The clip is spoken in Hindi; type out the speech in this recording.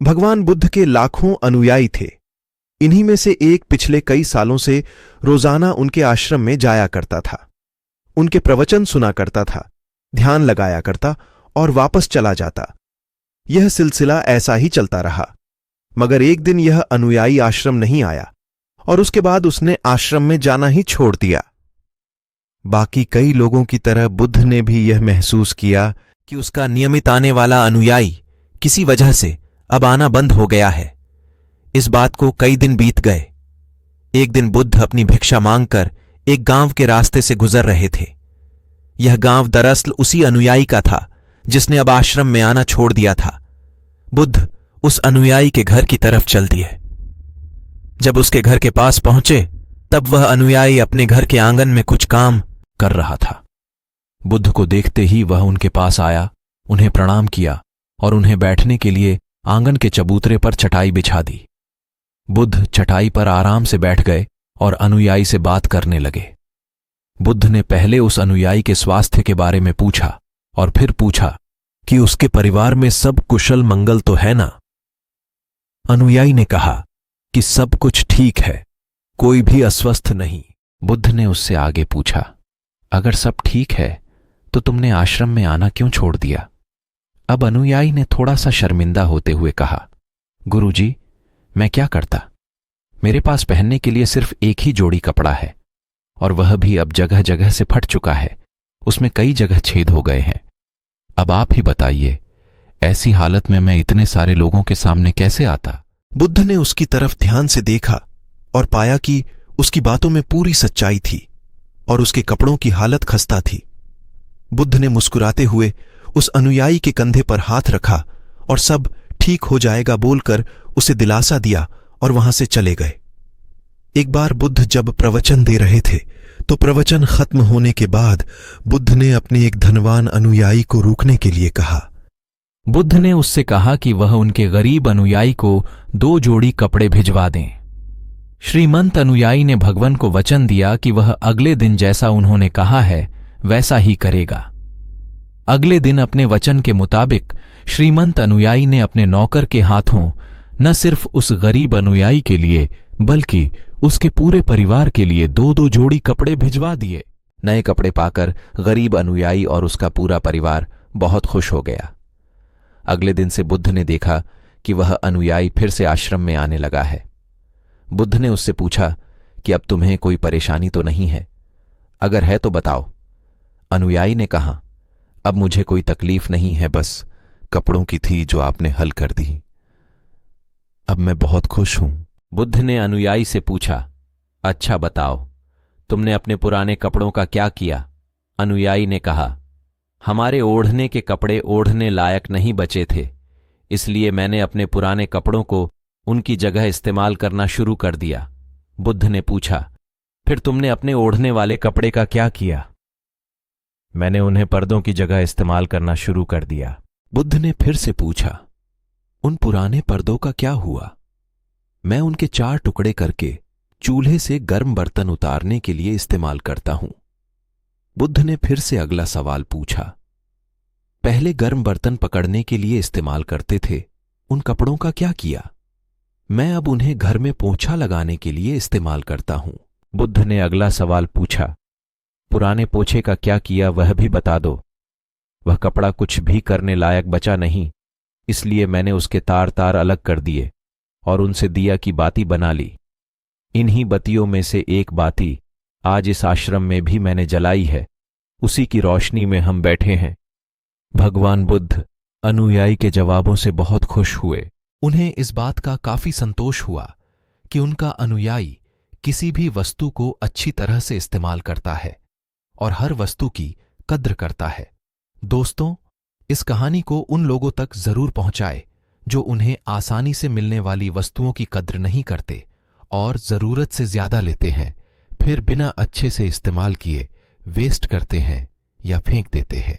भगवान बुद्ध के लाखों अनुयायी थे। इन्हीं में से एक पिछले कई सालों से रोजाना उनके आश्रम में जाया करता था, उनके प्रवचन सुना करता था, ध्यान लगाया करता और वापस चला जाता। यह सिलसिला ऐसा ही चलता रहा। मगर एक दिन यह अनुयायी आश्रम नहीं आया और उसके बाद उसने आश्रम में जाना ही छोड़ दिया। बाकी कई लोगों की तरह बुद्ध ने भी यह महसूस किया कि उसका नियमित आने वाला अनुयायी किसी वजह से अब आना बंद हो गया है। इस बात को कई दिन बीत गए। एक दिन बुद्ध अपनी भिक्षा मांगकर एक गांव के रास्ते से गुजर रहे थे। यह गांव दरअसल उसी अनुयायी का था जिसने अब आश्रम में आना छोड़ दिया था। बुद्ध उस अनुयायी के घर की तरफ चल दिए। जब उसके घर के पास पहुंचे तब वह अनुयायी अपने घर के आंगन में कुछ काम कर रहा था। बुद्ध को देखते ही वह उनके पास आया, उन्हें प्रणाम किया और उन्हें बैठने के लिए आंगन के चबूतरे पर चटाई बिछा दी। बुद्ध चटाई पर आराम से बैठ गए और अनुयायी से बात करने लगे। बुद्ध ने पहले उस अनुयायी के स्वास्थ्य के बारे में पूछा और फिर पूछा कि उसके परिवार में सब कुशल मंगल तो है ना। अनुयायी ने कहा कि सब कुछ ठीक है, कोई भी अस्वस्थ नहीं। बुद्ध ने उससे आगे पूछा, अगर सब ठीक है तो तुमने आश्रम में आना क्यों छोड़ दिया? अब अनुयायी ने थोड़ा सा शर्मिंदा होते हुए कहा, गुरुजी, मैं क्या करता? मेरे पास पहनने के लिए सिर्फ एक ही जोड़ी कपड़ा है और वह भी अब जगह जगह से फट चुका है, उसमें कई जगह छेद हो गए हैं। अब आप ही बताइए, ऐसी हालत में मैं इतने सारे लोगों के सामने कैसे आता? बुद्ध ने उसकी तरफ ध्यान से देखा और पाया कि उसकी बातों में पूरी सच्चाई थी और उसके कपड़ों की हालत खस्ता थी। बुद्ध ने मुस्कुराते हुए उस अनुयायी के कंधे पर हाथ रखा और सब ठीक हो जाएगा बोलकर उसे दिलासा दिया और वहां से चले गए। एक बार बुद्ध जब प्रवचन दे रहे थे तो प्रवचन खत्म होने के बाद बुद्ध ने अपने एक धनवान अनुयायी को रोकने के लिए कहा। बुद्ध ने उससे कहा कि वह उनके गरीब अनुयायी को 2 जोड़ी कपड़े भिजवा दें। श्रीमंत अनुयायी ने भगवान को वचन दिया कि वह अगले दिन जैसा उन्होंने कहा है वैसा ही करेगा। अगले दिन अपने वचन के मुताबिक श्रीमंत अनुयायी ने अपने नौकर के हाथों न सिर्फ उस गरीब अनुयायी के लिए बल्कि उसके पूरे परिवार के लिए 2-2 जोड़ी कपड़े भिजवा दिए। नए कपड़े पाकर गरीब अनुयायी और उसका पूरा परिवार बहुत खुश हो गया। अगले दिन से बुद्ध ने देखा कि वह अनुयायी फिर से आश्रम में आने लगा है। बुद्ध ने उससे पूछा कि अब तुम्हें कोई परेशानी तो नहीं है? अगर है तो बताओ। अनुयायी ने कहा, अब मुझे कोई तकलीफ नहीं है, बस कपड़ों की थी जो आपने हल कर दी। अब मैं बहुत खुश हूं। बुद्ध ने अनुयायी से पूछा, अच्छा बताओ, तुमने अपने पुराने कपड़ों का क्या किया? अनुयायी ने कहा, हमारे ओढ़ने के कपड़े ओढ़ने लायक नहीं बचे थे, इसलिए मैंने अपने पुराने कपड़ों को उनकी जगह इस्तेमाल करना शुरू कर दिया। बुद्ध ने पूछा, फिर तुमने अपने ओढ़ने वाले कपड़े का क्या किया? मैंने उन्हें पर्दों की जगह इस्तेमाल करना शुरू कर दिया। बुद्ध ने फिर से पूछा, उन पुराने पर्दों का क्या हुआ? मैं उनके 4 टुकड़े करके चूल्हे से गर्म बर्तन उतारने के लिए इस्तेमाल करता हूं। बुद्ध ने फिर से अगला सवाल पूछा, पहले गर्म बर्तन पकड़ने के लिए इस्तेमाल करते थे, उन कपड़ों का क्या किया? मैं अब उन्हें घर में पोंछा लगाने के लिए इस्तेमाल करता हूं। बुद्ध ने अगला सवाल पूछा, पुराने पोछे का क्या किया वह भी बता दो। वह कपड़ा कुछ भी करने लायक बचा नहीं, इसलिए मैंने उसके तार तार अलग कर दिए और उनसे दिया की बाती बना ली। इन्हीं बत्तियों में से एक बाती आज इस आश्रम में भी मैंने जलाई है, उसी की रोशनी में हम बैठे हैं। भगवान बुद्ध अनुयायी के जवाबों से बहुत खुश हुए। उन्हें इस बात का काफी संतोष हुआ कि उनका अनुयायी किसी भी वस्तु को अच्छी तरह से इस्तेमाल करता है और हर वस्तु की कद्र करता है। दोस्तों, इस कहानी को उन लोगों तक जरूर पहुंचाए जो उन्हें आसानी से मिलने वाली वस्तुओं की कद्र नहीं करते और जरूरत से ज्यादा लेते हैं, फिर बिना अच्छे से इस्तेमाल किए वेस्ट करते हैं या फेंक देते हैं।